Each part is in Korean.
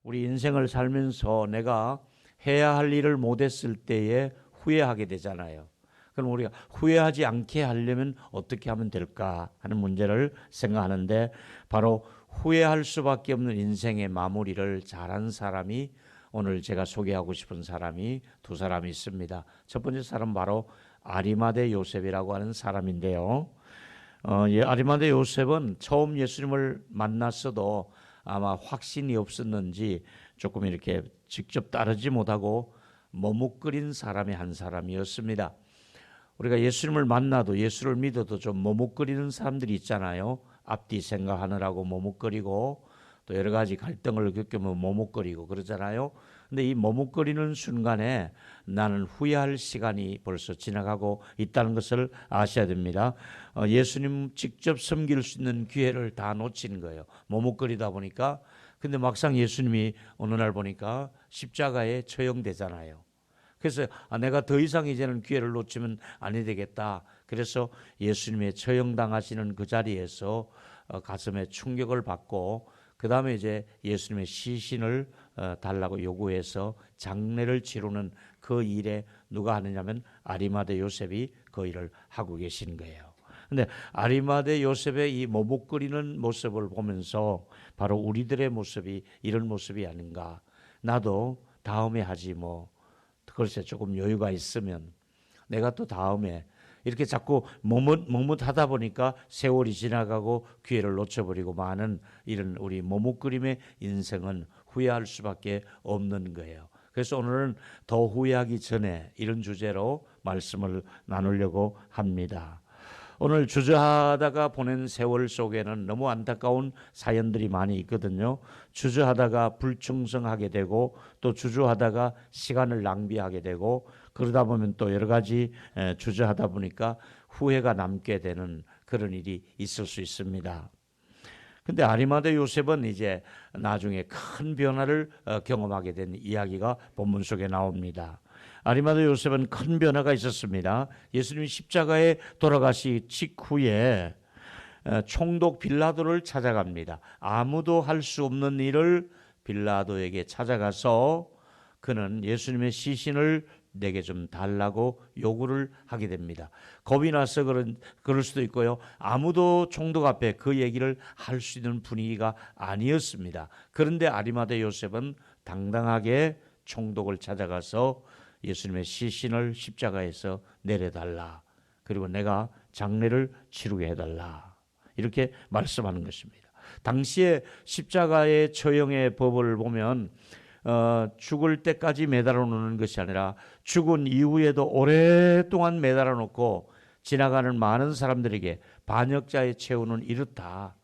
우리 인생을 살면서 내가 해야 할 일을 못했을 때에 후회하게 되잖아요. 그럼 우리가 후회하지 않게 하려면 어떻게 하면 될까 하는 문제를 생각하는데, 바로 후회할 수밖에 없는 인생의 마무리를 잘한 사람이, 오늘 제가 소개하고 싶은 사람이 두 사람이 있습니다. 첫 번째 사람은 바로 아리마대 요셉이라고 하는 사람인데요. 아리마대 요셉은 처음 예수님을 만났어도 아마 확신이 없었는지 조금 이렇게 직접 따르지 못하고 머뭇거린 사람의 한 사람이었습니다. 우리가 예수님을 만나도, 예수를 믿어도 좀 머뭇거리는 사람들이 있잖아요. 앞뒤 생각하느라고 머뭇거리고, 또 여러 가지 갈등을 겪으면 머뭇거리고 그러잖아요. 근데 이 머뭇거리는 순간에 나는 후회할 시간이 벌써 지나가고 있다는 것을 아셔야 됩니다. 예수님 직접 섬길 수 있는 기회를 다 놓친 거예요. 머뭇거리다 보니까. 근데 막상 예수님이 어느 날 보니까 십자가에 처형되잖아요. 그래서 내가 더 이상 이제는 기회를 놓치면 안 되겠다. 그래서 예수님의 처형당하시는 그 자리에서 가슴에 충격을 받고, 그 다음에 이제 예수님의 시신을 달라고 요구해서 장례를 치르는 그 일에 누가 하느냐면 아리마대 요셉이 그 일을 하고 계신 거예요. 근데 아리마대 요셉의 이 머뭇거리는 모습을 보면서 바로 우리들의 모습이 이런 모습이 아닌가. 나도 다음에 하지 뭐. 글쎄 조금 여유가 있으면 내가 또 다음에, 이렇게 자꾸 머뭇하다 보니까 세월이 지나가고 기회를 놓쳐버리고 많은 이런 우리 머뭇거림의 인생은 후회할 수밖에 없는 거예요. 그래서 오늘은 더 후회하기 전에 이런 주제로 말씀을 나누려고 합니다. 오늘 주저하다가 보낸 세월 속에는 너무 안타까운 사연들이 많이 있거든요. 주저하다가 불충성하게 되고, 또 주저하다가 시간을 낭비하게 되고, 그러다 보면 또 여러 가지 주저하다 보니까 후회가 남게 되는 그런 일이 있을 수 있습니다. 근데 아리마대 요셉은 이제 나중에 큰 변화를 경험하게 된 이야기가 본문 속에 나옵니다. 아리마대 요셉은 큰 변화가 있었습니다. 예수님이 십자가에 돌아가시 직후에 총독 빌라도를 찾아갑니다. 아무도 할 수 없는 일을 빌라도에게 찾아가서 그는 예수님의 시신을 내게 좀 달라고 요구를 하게 됩니다. 겁이 나서 그럴 수도 있고요. 아무도 총독 앞에 그 얘기를 할 수 있는 분위기가 아니었습니다. 그런데 아리마대 요셉은 당당하게 총독을 찾아가서 예수님의 시신을 십자가에서 내려달라. 그리고 내가 장례를 치르게 해달라. 이렇게 말씀하는 것입니다. 당시에 십자가의 처형의 법을 보면 죽을 때까지 매달아 놓는 것이 아니라 죽은 이후에도 오랫동안 매달아 놓고 지나가는 많은 사람들에게 반역자의 최후는 이렇다.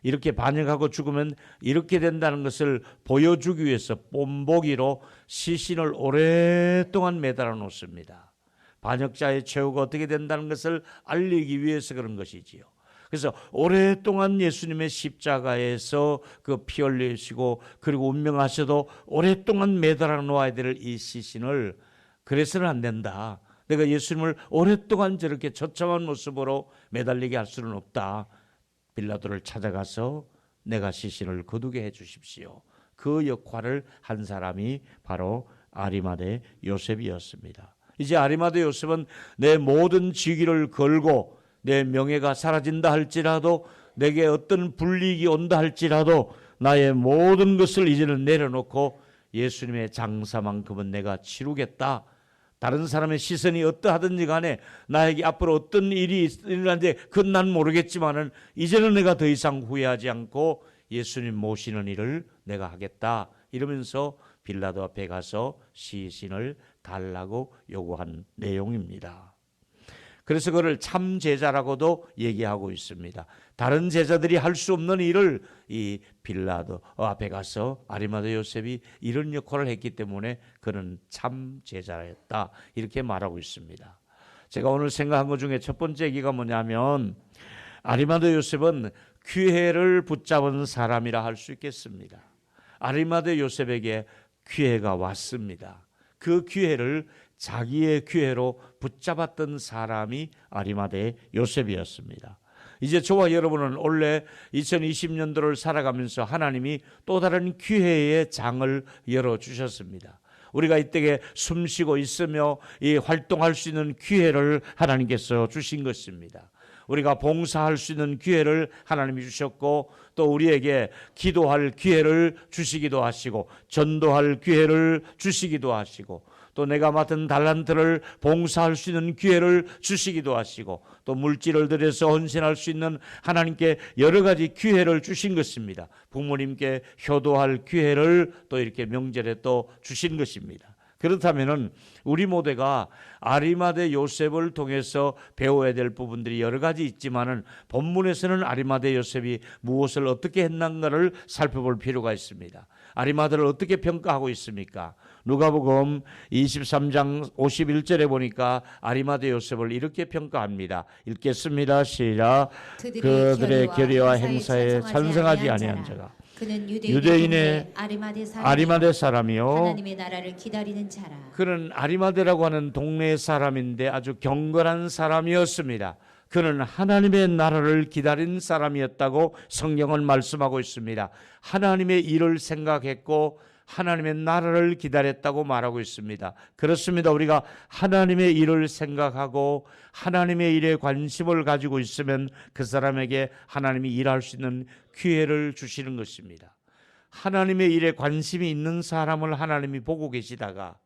이렇게 반역하고 죽으면 이렇게 된다는 것을 보여주기 위해서 본보기로 시신을 오랫동안 매달아 놓습니다. 반역자의 최후가 어떻게 된다는 것을 알리기 위해서 그런 것이지요. 그래서 오랫동안 예수님의 십자가에서 그 피 흘리시고 그리고 운명하셔도 오랫동안 매달아 놓아야 될 이 시신을, 그래서는 안 된다. 내가 예수님을 오랫동안 저렇게 처참한 모습으로 매달리게 할 수는 없다. 빌라도를 찾아가서 내가 시신을 거두게 해 주십시오. 그 역할을 한 사람이 바로 아리마대 요셉이었습니다. 이제 아리마대 요셉은 내 모든 직위를 걸고 내 명예가 사라진다 할지라도, 내게 어떤 불이익이 온다 할지라도 나의 모든 것을 이제는 내려놓고 예수님의 장사만큼은 내가 치르겠다. 다른 사람의 시선이 어떠하든지 간에 나에게 앞으로 어떤 일이 일어나는데 그건 난 모르겠지만은 이제는 내가 더 이상 후회하지 않고 예수님 모시는 일을 내가 하겠다. 이러면서 빌라도 앞에 가서 시신을 달라고 요구한 내용입니다. 그래서 그를 참 제자라고도 얘기하고 있습니다. 다른 제자들이 할 수 없는 일을 이 빌라도 앞에 가서 아리마대 요셉이 이런 역할을 했기 때문에 그는 참 제자였다. 이렇게 말하고 있습니다. 제가 오늘 생각한 것 중에 첫 번째 얘기가 뭐냐면, 아리마대 요셉은 기회를 붙잡은 사람이라 할 수 있겠습니다. 아리마대 요셉에게 기회가 왔습니다. 그 기회를 자기의 기회로 붙잡았던 사람이 아리마대 요셉이었습니다. 이제 저와 여러분은 올해 2020년도를 살아가면서 하나님이 또 다른 기회의 장을 열어주셨습니다. 우리가 이때에 숨쉬고 있으며 이 활동할 수 있는 기회를 하나님께서 주신 것입니다. 우리가 봉사할 수 있는 기회를 하나님이 주셨고, 또 우리에게 기도할 기회를 주시기도 하시고, 전도할 기회를 주시기도 하시고, 또 내가 맡은 달란트를 봉사할 수 있는 기회를 주시기도 하시고, 또 물질을 들여서 헌신할 수 있는 하나님께 여러 가지 기회를 주신 것입니다. 부모님께 효도할 기회를 또 이렇게 명절에 또 주신 것입니다. 그렇다면은 우리 모두가 아리마대 요셉을 통해서 배워야 될 부분들이 여러 가지 있지만은 본문에서는 아리마대 요셉이 무엇을 어떻게 했는가를 살펴볼 필요가 있습니다. 아리마대를 어떻게 평가하고 있습니까? 누가복음 23장 51절에 보니까 아리마대 요셉을 이렇게 평가합니다. 읽겠습니다. 시작. 그들의 결의와 행사에 찬성하지 아니한 자가 그는 유대인의 아리마대 사람이요 하나님의 나라를 기다리는 자라. 그는 아리마대라고 하는 동네 사람인데 아주 경건한 사람이었습니다. 그는 하나님의 나라를 기다린 사람이었다고 성경은 말씀하고 있습니다. 하나님의 일을 생각했고 하나님의 나라를 기다렸다고 말하고 있습니다. 그렇습니다. 우리가 하나님의 일을 생각하고 하나님의 일에 관심을 가지고 있으면 그 사람에게 하나님이 일할 수 있는 기회를 주시는 것입니다. 하나님의 일에 관심이 있는 사람을 하나님이 보고 계시다가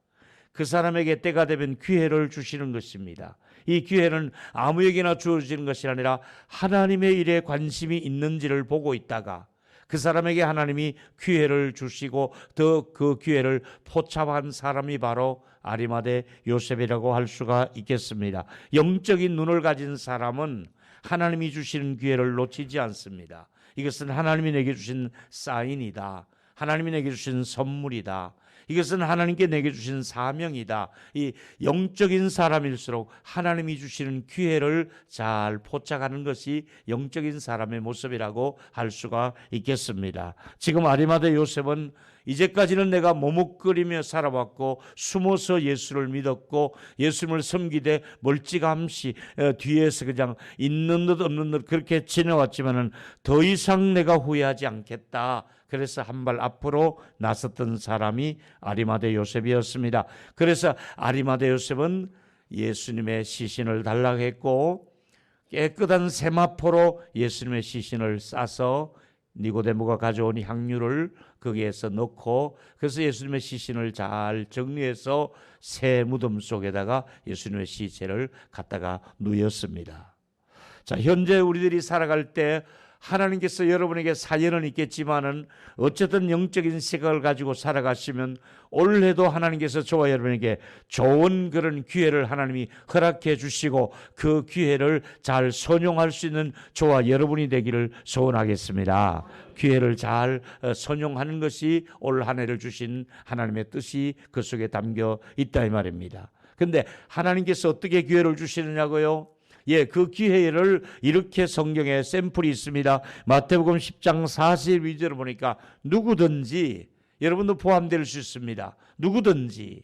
그 사람에게 때가 되면 기회를 주시는 것입니다. 이 기회는 아무에게나 주어지는 것이 아니라 하나님의 일에 관심이 있는지를 보고 있다가 그 사람에게 하나님이 기회를 주시고 더 그 기회를 포착한 사람이 바로 아리마대 요셉이라고 할 수가 있겠습니다. 영적인 눈을 가진 사람은 하나님이 주시는 기회를 놓치지 않습니다. 이것은 하나님이 내게 주신 사인이다. 하나님이 내게 주신 선물이다. 이것은 하나님께 내게 주신 사명이다. 이 영적인 사람일수록 하나님이 주시는 기회를 잘 포착하는 것이 영적인 사람의 모습이라고 할 수가 있겠습니다. 지금 아리마대 요셉은 이제까지는 내가 머뭇거리며 살아왔고 숨어서 예수를 믿었고 예수님을 섬기되 멀찌감치 뒤에서 그냥 있는 듯 없는 듯 그렇게 지내왔지만은 더 이상 내가 후회하지 않겠다. 그래서 한 발 앞으로 나섰던 사람이 아리마대 요셉이었습니다. 그래서 아리마대 요셉은 예수님의 시신을 달라고 했고 깨끗한 세마포로 예수님의 시신을 싸서 니고데모가 가져온 향유를 거기에서 넣고 그래서 예수님의 시신을 잘 정리해서 새 무덤 속에다가 예수님의 시체를 갖다가 누였습니다. 자, 현재 우리들이 살아갈 때 하나님께서 여러분에게 사연은 있겠지만은 어쨌든 영적인 시각을 가지고 살아가시면 올해도 하나님께서 저와 여러분에게 좋은 그런 기회를 하나님이 허락해 주시고 그 기회를 잘 선용할 수 있는 저와 여러분이 되기를 소원하겠습니다. 기회를 잘 선용하는 것이 올 한 해를 주신 하나님의 뜻이 그 속에 담겨 있다 이 말입니다. 그런데 하나님께서 어떻게 기회를 주시느냐고요? 그 기회를 이렇게 성경에 샘플이 있습니다. 마태복음 10장 42절을 보니까 누구든지 여러분도 포함될 수 있습니다. 누구든지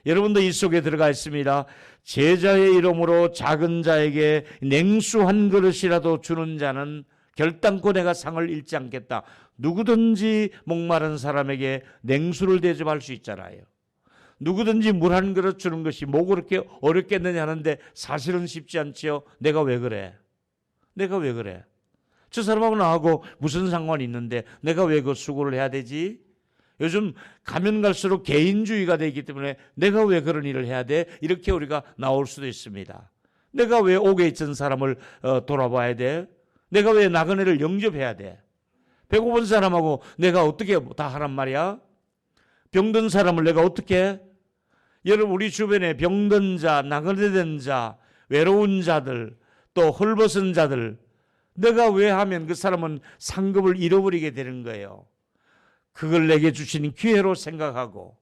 여러분도 이 속에 들어가 있습니다. 제자의 이름으로 작은 자에게 냉수 한 그릇이라도 주는 자는 결단코 내가 상을 잃지 않겠다. 누구든지 목마른 사람에게 냉수를 대접할 수 있잖아요. 누구든지 물 한 그릇 주는 것이 뭐 그렇게 어렵겠느냐 하는데 사실은 쉽지 않지요. 내가 왜 그래? 내가 왜 그래? 저 사람하고 나하고 무슨 상관이 있는데 내가 왜 그 수고를 해야 되지? 요즘 가면 갈수록 개인주의가 되기 때문에 내가 왜 그런 일을 해야 돼? 이렇게 우리가 나올 수도 있습니다. 내가 왜 옥에 있던 사람을 돌아봐야 돼? 내가 왜 나그네를 영접해야 돼? 배고픈 사람하고 내가 어떻게 다 하란 말이야? 병든 사람을 내가 어떻게? 여러분 우리 주변에 병든 자, 나그네된 자, 외로운 자들, 또 헐벗은 자들 내가 왜 하면 그 사람은 상급을 잃어버리게 되는 거예요. 그걸 내게 주신 기회로 생각하고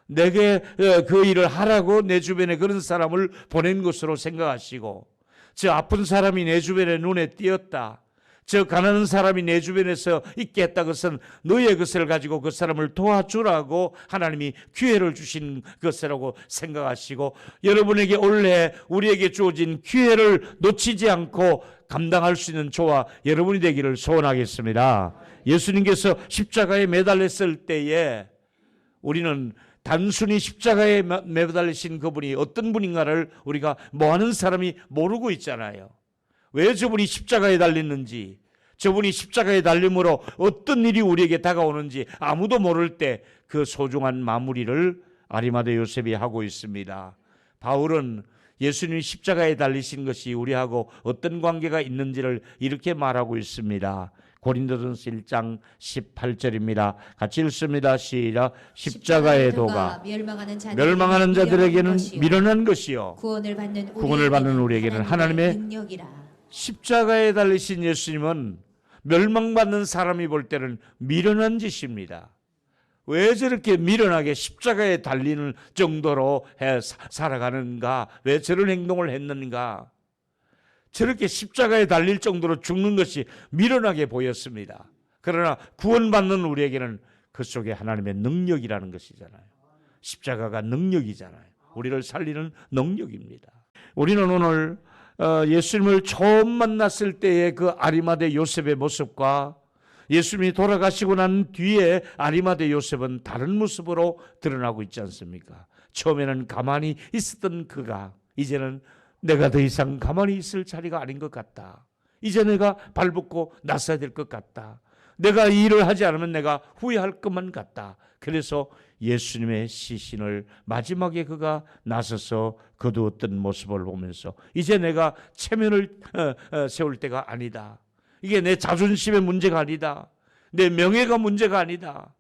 내게 그 일을 하라고 내 주변에 그런 사람을 보낸 것으로 생각하시고 저 아픈 사람이 내 주변에 눈에 띄었다. 저 가난한 사람이 내 주변에서 있게 했다 것은 너의 것을 가지고 그 사람을 도와주라고 하나님이 기회를 주신 것이라고 생각하시고, 여러분에게 올해 우리에게 주어진 기회를 놓치지 않고 감당할 수 있는 저와 여러분이 되기를 소원하겠습니다. 예수님께서 십자가에 매달렸을 때에 우리는 단순히 십자가에 매달리신 그분이 어떤 분인가를 우리가 뭐하는 사람이 모르고 있잖아요. 왜 저분이 십자가에 달렸는지, 저분이 십자가에 달림으로 어떤 일이 우리에게 다가오는지 아무도 모를 때 그 소중한 마무리를 아리마대 요셉이 하고 있습니다. 바울은 예수님이 십자가에 달리신 것이 우리하고 어떤 관계가 있는지를 이렇게 말하고 있습니다. 고린도전서 1장 18절입니다. 같이 읽습니다. 시작. 십자가의 도가 멸망하는 자들에게는 미련한 것이요 구원을 받는 우리에게는 하나님의 능력이라. 십자가에 달리신 예수님은 멸망받는 사람이 볼 때는 미련한 짓입니다. 왜 저렇게 미련하게 십자가에 달리는 정도로 살아가는가? 왜 저런 행동을 했는가? 저렇게 십자가에 달릴 정도로 죽는 것이 미련하게 보였습니다. 그러나 구원받는 우리에게는 그 속에 하나님의 능력이라는 것이잖아요. 십자가가 능력이잖아요. 우리를 살리는 능력입니다. 우리는 오늘 예수님을 처음 만났을 때의 그 아리마대 요셉의 모습과 예수님이 돌아가시고 난 뒤에 아리마대 요셉은 다른 모습으로 드러나고 있지 않습니까? 처음에는 가만히 있었던 그가 이제는 내가 더 이상 가만히 있을 자리가 아닌 것 같다. 이제 내가 발벗고 나서야 될 것 같다. 내가 이 일을 하지 않으면 내가 후회할 것만 같다. 그래서 예수님의 시신을 마지막에 그가 나서서 거두었던 모습을 보면서 이제 내가 체면을 세울 때가 아니다. 이게 내 자존심의 문제가 아니다. 내 명예가 문제가 아니다.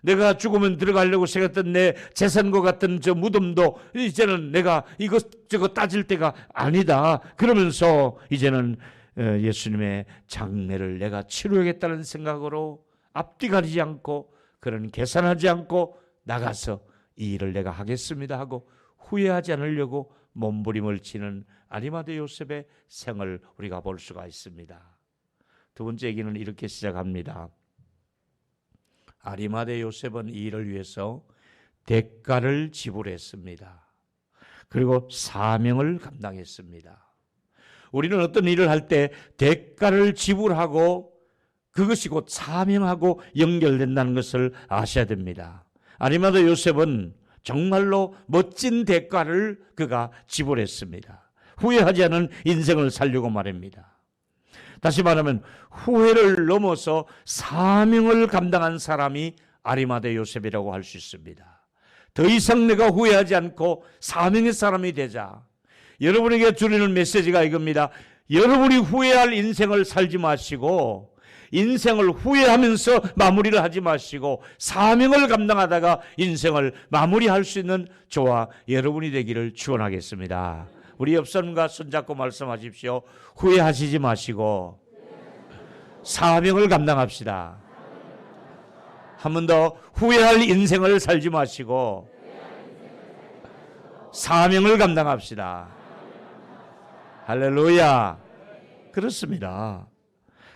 내가 죽으면 들어가려고 생각했던 내 재산과 같은 저 무덤도 이제는 내가 이것저것 따질 때가 아니다. 그러면서 이제는 예수님의 장례를 내가 치료하겠다는 생각으로 앞뒤 가리지 않고 그런 계산하지 않고 나가서 이 일을 내가 하겠습니다 하고 후회하지 않으려고 몸부림을 치는 아리마대 요셉의 생을 우리가 볼 수가 있습니다. 두 번째 얘기는 이렇게 시작합니다. 아리마대 요셉은 이 일을 위해서 대가를 지불했습니다. 그리고 사명을 감당했습니다. 우리는 어떤 일을 할 때 대가를 지불하고 그것이 곧 사명하고 연결된다는 것을 아셔야 됩니다. 아리마대 요셉은 정말로 멋진 대가를 그가 지불했습니다. 후회하지 않은 인생을 살려고 말입니다. 다시 말하면 후회를 넘어서 사명을 감당한 사람이 아리마대 요셉이라고 할 수 있습니다. 더 이상 내가 후회하지 않고 사명의 사람이 되자. 여러분에게 드리는 메시지가 이겁니다. 여러분이 후회할 인생을 살지 마시고 인생을 후회하면서 마무리를 하지 마시고 사명을 감당하다가 인생을 마무리할 수 있는 저와 여러분이 되기를 축원하겠습니다. 우리 옆 사람과 손잡고 말씀하십시오. 후회하시지 마시고 사명을 감당합시다. 한 번 더 후회할 인생을 살지 마시고 사명을 감당합시다. 할렐루야. 그렇습니다.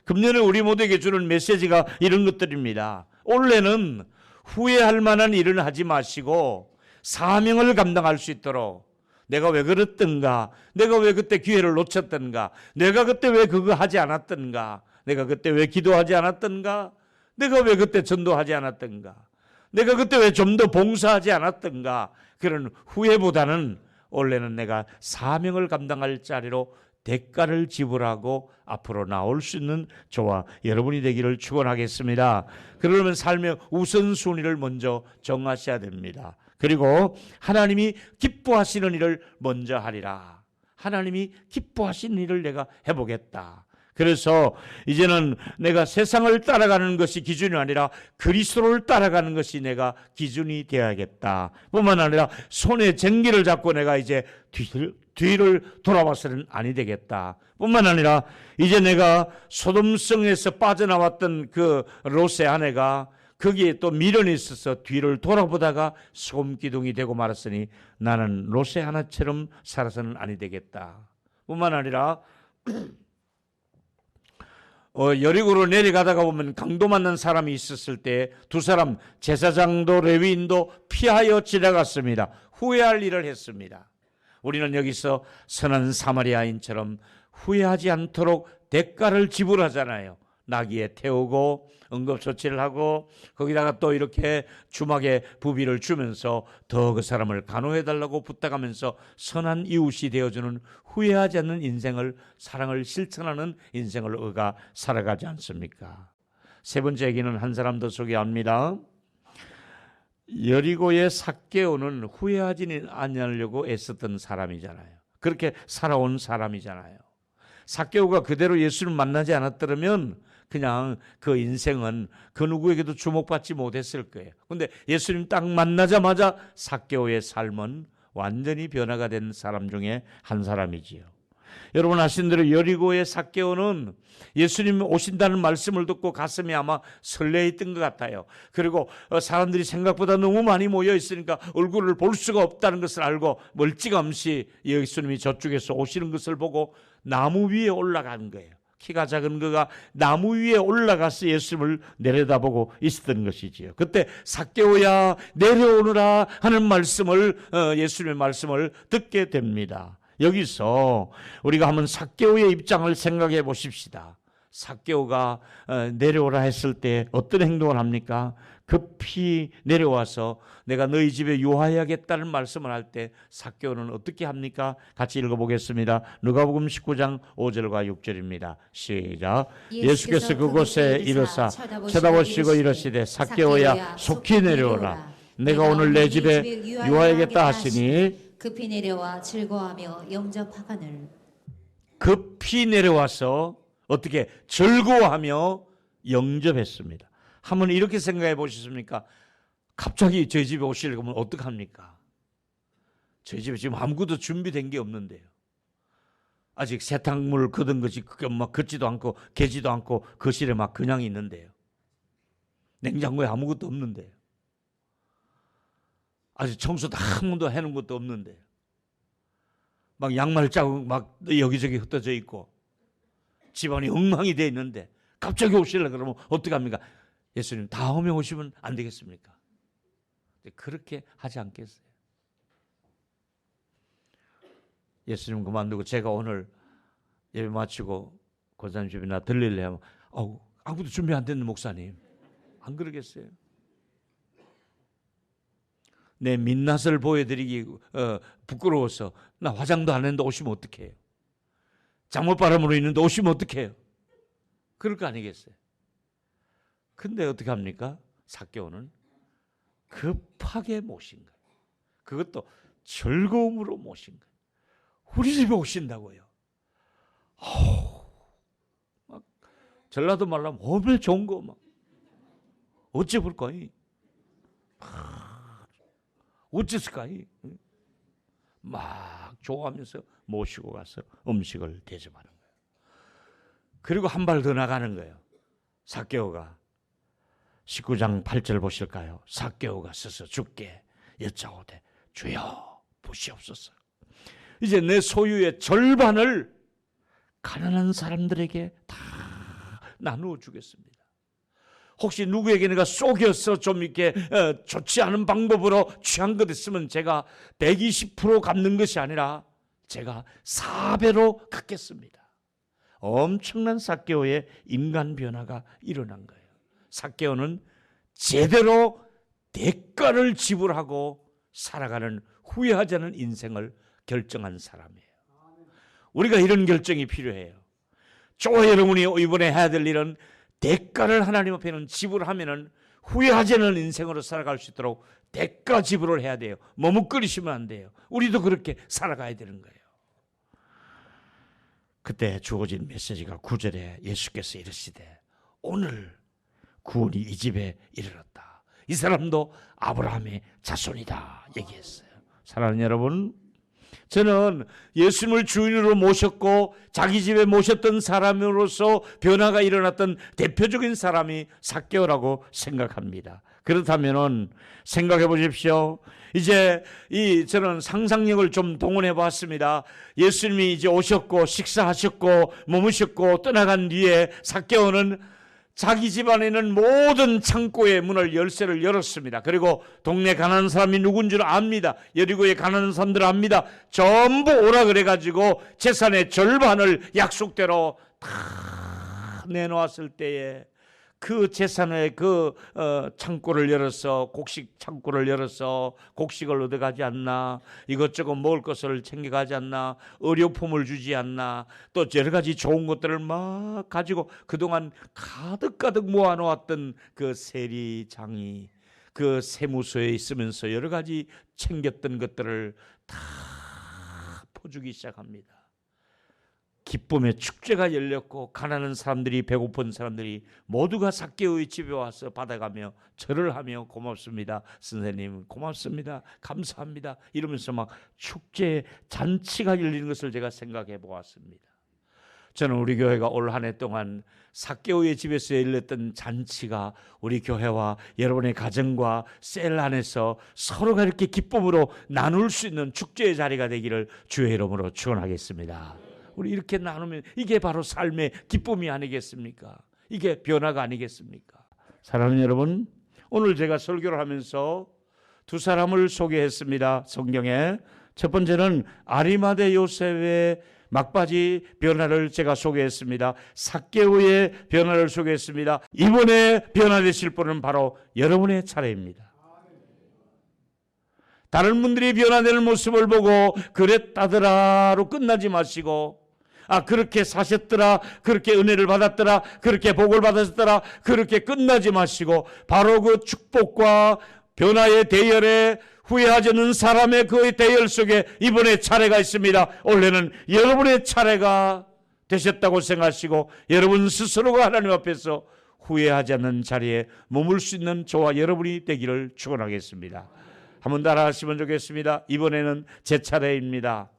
금년에 우리 모두에게 주는 메시지가 이런 것들입니다. 올해는 후회할 만한 일은 하지 마시고 사명을 감당할 수 있도록 내가 왜 그랬던가, 내가 왜 그때 기회를 놓쳤던가, 내가 그때 왜 그거 하지 않았던가, 내가 그때 왜 기도하지 않았던가, 내가 왜 그때 전도하지 않았던가, 내가 그때 왜 좀 더 봉사하지 않았던가, 그런 후회보다는 원래는 내가 사명을 감당할 자리로 대가를 지불하고 앞으로 나올 수 있는 저와 여러분이 되기를 축원하겠습니다. 그러려면 삶의 우선순위를 먼저 정하셔야 됩니다. 그리고 하나님이 기뻐하시는 일을 먼저 하리라. 하나님이 기뻐하시는 일을 내가 해보겠다. 그래서 이제는 내가 세상을 따라가는 것이 기준이 아니라 그리스도를 따라가는 것이 내가 기준이 되어야겠다. 뿐만 아니라 손에 쟁기를 잡고 내가 이제 뒤를 돌아봐서는 아니 되겠다. 뿐만 아니라 이제 내가 소돔성에서 빠져나왔던 그 롯의 아내가 거기에 또 미련이 있어서 뒤를 돌아보다가 소금기둥이 되고 말았으니 나는 롯의 아내처럼 살아서는 아니 되겠다. 뿐만 아니라 여리고로 내려가다가 보면 강도 맞는 사람이 있었을 때 두 사람 제사장도 레위인도 피하여 지나갔습니다. 후회할 일을 했습니다. 우리는 여기서 선한 사마리아인처럼 후회하지 않도록 대가를 지불하잖아요. 나귀에 태우고 응급처치를 하고 거기다가 또 이렇게 주막에 부비를 주면서 더 그 사람을 간호해달라고 부탁하면서 선한 이웃이 되어주는 후회하지 않는 인생을, 사랑을 실천하는 인생을 우리가 살아가지 않습니까? 세 번째 얘기는 한 사람 더 소개합니다. 여리고의 삭개오는 후회하지 않으려고 애썼던 사람이잖아요. 그렇게 살아온 사람이잖아요. 삭개오가 그대로 예수를 만나지 않았더라면 그냥 그 인생은 그 누구에게도 주목받지 못했을 거예요. 그런데 예수님 딱 만나자마자 삭개오의 삶은 완전히 변화가 된 사람 중에 한 사람이지요. 여러분 아시는 대로 여리고의 삭개오는 예수님 오신다는 말씀을 듣고 가슴이 아마 설레있던 것 같아요. 그리고 사람들이 생각보다 너무 많이 모여 있으니까 얼굴을 볼 수가 없다는 것을 알고 멀찌감치 예수님이 저쪽에서 오시는 것을 보고 나무 위에 올라간 거예요. 키가 작은 그가 나무 위에 올라가서 예수님을 내려다보고 있었던 것이지요. 그때 삭개오야 내려오너라 하는 말씀을, 예수님의 말씀을 듣게 됩니다. 여기서 우리가 한번 삭개오의 입장을 생각해 보십시다. 삭개오가 내려오라 했을 때 어떤 행동을 합니까? 급히 내려와서 내가 너희 집에 유하여야겠다는 말씀을 할 때 삭개오는 어떻게 합니까? 같이 읽어보겠습니다. 누가복음 19장 5절과 6절입니다. 시작. 예수께서 그곳에 이르사 쳐다보시고 이르시되 삭개오야 속히 내려오라. 내가 오늘 내 집에 유하여야겠다 하시니 급히 내려와 즐거워하며 영접하거늘. 급히 내려와서 어떻게 즐거워하며 영접했습니다. 한번 이렇게 생각해 보셨습니까? 갑자기 저희 집에 오시려고 하면 어떡합니까? 저희 집에 지금 아무것도 준비된 게 없는데요. 아직 세탁물 걷은 것이 막 걷지도 않고 개지도 않고 거실에 막 그냥 있는데요. 냉장고에 아무것도 없는데요. 아직 청소도 한 번도 해놓은 것도 없는데 막 양말 자국 막 여기저기 흩어져 있고 집안이 엉망이 되어 있는데 갑자기 오시려고 그러면 어떡합니까? 예수님 다음에 오시면 안 되겠습니까? 그렇게 하지 않겠어요? 예수님 그만두고 제가 오늘 예배 마치고 권사님 집에 나 들릴래 하면 아무도 준비 안 됐는 목사님 안 그러겠어요? 내 민낯을 보여드리기 부끄러워서 나 화장도 안 했는데 오시면 어떡해요? 장못바람으로 있는데 오시면 어떡해요? 그럴 거 아니겠어요? 근데 어떻게 합니까? 삭개오는 급하게 모신 거예요. 그것도 즐거움으로 모신 거예요. 우리 집에 오신다고요. 막 전라도 말로 오늘 좋은 거 막 어째 볼까? 어째을까? 막 좋아하면서 모시고 가서 음식을 대접하는 거예요. 그리고 한 발 더 나가는 거예요. 삭개오가 19장 8절 보실까요? 삭개오가 서서 주께 여짜오되 주여 보시옵소서. 이제 내 소유의 절반을 가난한 사람들에게 다 나누어 주겠습니다. 혹시 누구에게 내가 속여서 좀 이렇게 좋지 않은 방법으로 취한 것 있으면 제가 120% 갚는 것이 아니라 제가 4배로 갚겠습니다. 엄청난 삭개오의 인간 변화가 일어난 거예요. 삭개오는 제대로 대가를 지불하고 살아가는 후회하지 않은 인생을 결정한 사람이에요. 우리가 이런 결정이 필요해요. 저와 여러분이 이번에 해야 될 일은 대가를 하나님 앞에는 지불하면은 후회하지 않는 인생으로 살아갈 수 있도록 대가 지불을 해야 돼요. 머뭇거리시면 안 돼요. 우리도 그렇게 살아가야 되는 거예요. 그때 주어진 메시지가 9절에 예수께서 이르시되 오늘 구원이 이 집에 이르렀다. 이 사람도 아브라함의 자손이다 얘기했어요. 사랑하는 여러분, 저는 예수님을 주인으로 모셨고 자기 집에 모셨던 사람으로서 변화가 일어났던 대표적인 사람이 삭개오라고 생각합니다. 그렇다면은 생각해 보십시오. 이제 저는 상상력을 좀 동원해 봤습니다. 예수님이 이제 오셨고 식사하셨고 머무셨고 떠나간 뒤에 삭개오는 자기 집안에는 모든 창고의 문을 열쇠를 열었습니다. 그리고 동네 가난한 사람이 누군 줄 압니다. 여리고에 가난한 사람들 압니다. 전부 오라 그래가지고 재산의 절반을 약속대로 다 내놓았을 때에 그 재산의 창고를 열어서 곡식 창고를 열어서 곡식을 얻어가지 않나, 이것저것 먹을 것을 챙겨가지 않나, 의료품을 주지 않나, 또 여러 가지 좋은 것들을 막 가지고 그동안 가득가득 모아놓았던 그 세리장이 그 세무소에 있으면서 여러 가지 챙겼던 것들을 다 퍼주기 시작합니다. 기쁨의 축제가 열렸고 가난한 사람들이, 배고픈 사람들이 모두가 삭개오의 집에 와서 받아가며 절을 하며 고맙습니다, 선생님 고맙습니다, 감사합니다 이러면서 막 축제 잔치가 열리는 것을 제가 생각해 보았습니다. 저는 우리 교회가 올 한 해 동안 삭개오의 집에서 열렸던 잔치가 우리 교회와 여러분의 가정과 셀 안에서 서로가 이렇게 기쁨으로 나눌 수 있는 축제의 자리가 되기를 주의 이름으로 축원하겠습니다. 우리 이렇게 나누면 이게 바로 삶의 기쁨이 아니겠습니까? 이게 변화가 아니겠습니까? 사랑하는 여러분, 오늘 제가 설교를 하면서 두 사람을 소개했습니다. 성경에 첫 번째는 아리마대 요셉의 막바지 변화를 제가 소개했습니다. 삭개오의 변화를 소개했습니다. 이번에 변화되실 분은 바로 여러분의 차례입니다. 다른 분들이 변화되는 모습을 보고 그랬다더라로 끝나지 마시고, 그렇게 사셨더라, 그렇게 은혜를 받았더라, 그렇게 복을 받았더라, 그렇게 끝나지 마시고 바로 그 축복과 변화의 대열에 후회하지 않는 사람의 그 대열 속에 이번에 차례가 있습니다. 올해는 여러분의 차례가 되셨다고 생각하시고 여러분 스스로가 하나님 앞에서 후회하지 않는 자리에 머물 수 있는 저와 여러분이 되기를 축원하겠습니다. 한번 따라하시면 좋겠습니다. 이번에는 제 차례입니다.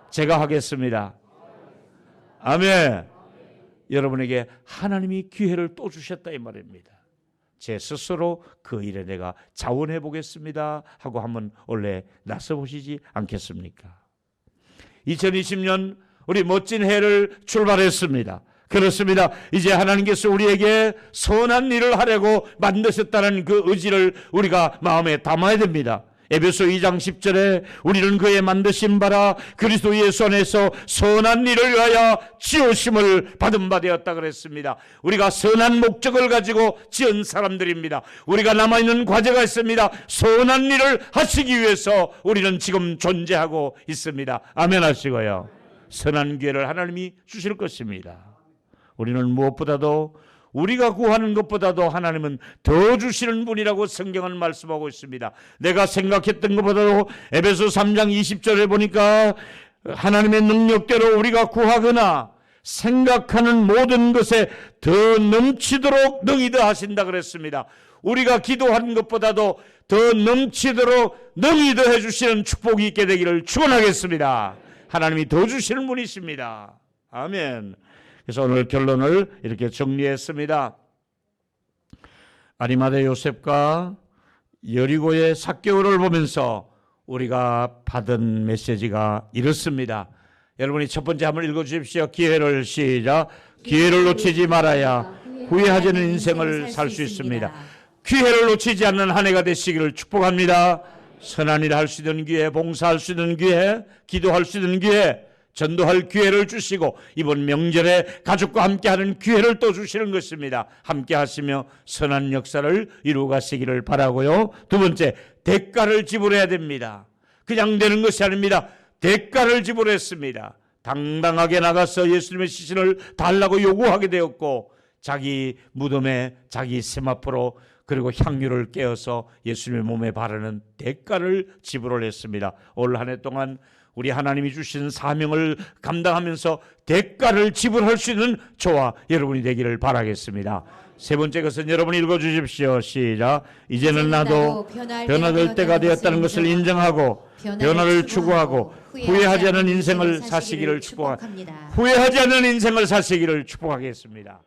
제가 하겠습니다. 아멘. 여러분에게 하나님이 기회를 또 주셨다 이 말입니다. 제 스스로 그 일에 내가 자원해 보겠습니다 하고 한번 원래 나서 보시지 않겠습니까? 2020년 우리 멋진 해를 출발했습니다. 그렇습니다. 이제 하나님께서 우리에게 선한 일을 하려고 만드셨다는 그 의지를 우리가 마음에 담아야 됩니다. 에베소 2장 10절에 우리는 그의 만드신 바라 그리스도 예수 안에서 선한 일을 위하여 지으심을 받은 바 되었다 그랬습니다. 우리가 선한 목적을 가지고 지은 사람들입니다. 우리가 남아있는 과제가 있습니다. 선한 일을 하시기 위해서 우리는 지금 존재하고 있습니다. 아멘 하시고요. 선한 기회를 하나님이 주실 것입니다. 우리는 무엇보다도 우리가 구하는 것보다도 하나님은 더 주시는 분이라고 성경은 말씀하고 있습니다. 내가 생각했던 것보다도 에베소 3장 20절에 보니까 하나님의 능력대로 우리가 구하거나 생각하는 모든 것에 더 넘치도록 능히 더하신다 그랬습니다. 우리가 기도하는 것보다도 더 넘치도록 능히 더해 주시는 축복이 있게 되기를 축원하겠습니다. 하나님이 더 주시는 분이십니다. 아멘. 그래서 오늘 결론을 이렇게 정리했습니다. 아리마대 요셉과 여리고의 삭개오를 보면서 우리가 받은 메시지가 이렇습니다. 여러분이 첫 번째 한번 읽어주십시오. 기회를 시작. 기회를 놓치지 말아야 후회하지 않는 인생을 살 수 있습니다. 기회를 놓치지 않는 한 해가 되시기를 축복합니다. 선한 일 할 수 있는 기회, 봉사할 수 있는 기회, 기도할 수 있는 기회, 전도할 기회를 주시고 이번 명절에 가족과 함께하는 기회를 또 주시는 것입니다. 함께하시며 선한 역사를 이루어 가시기를 바라고요. 두 번째, 대가를 지불해야 됩니다. 그냥 되는 것이 아닙니다. 대가를 지불했습니다. 당당하게 나가서 예수님의 시신을 달라고 요구하게 되었고 자기 무덤에 자기 세마포로 그리고 향유를 깨어서 예수님의 몸에 바르는 대가를 지불을 했습니다. 올 한 해 동안 우리 하나님이 주신 사명을 감당하면서 대가를 지불할 수 있는 저와 여러분이 되기를 바라겠습니다. 세 번째 것은 여러분이 읽어 주십시오. 시작. 이제는 나도 변화될 때가 되었다는 것을 인정하고 변화를 추구하고 후회하지 않는 인생을 사시기를 축복합니다. 후회하지 않는 인생을 사시기를 축복하겠습니다.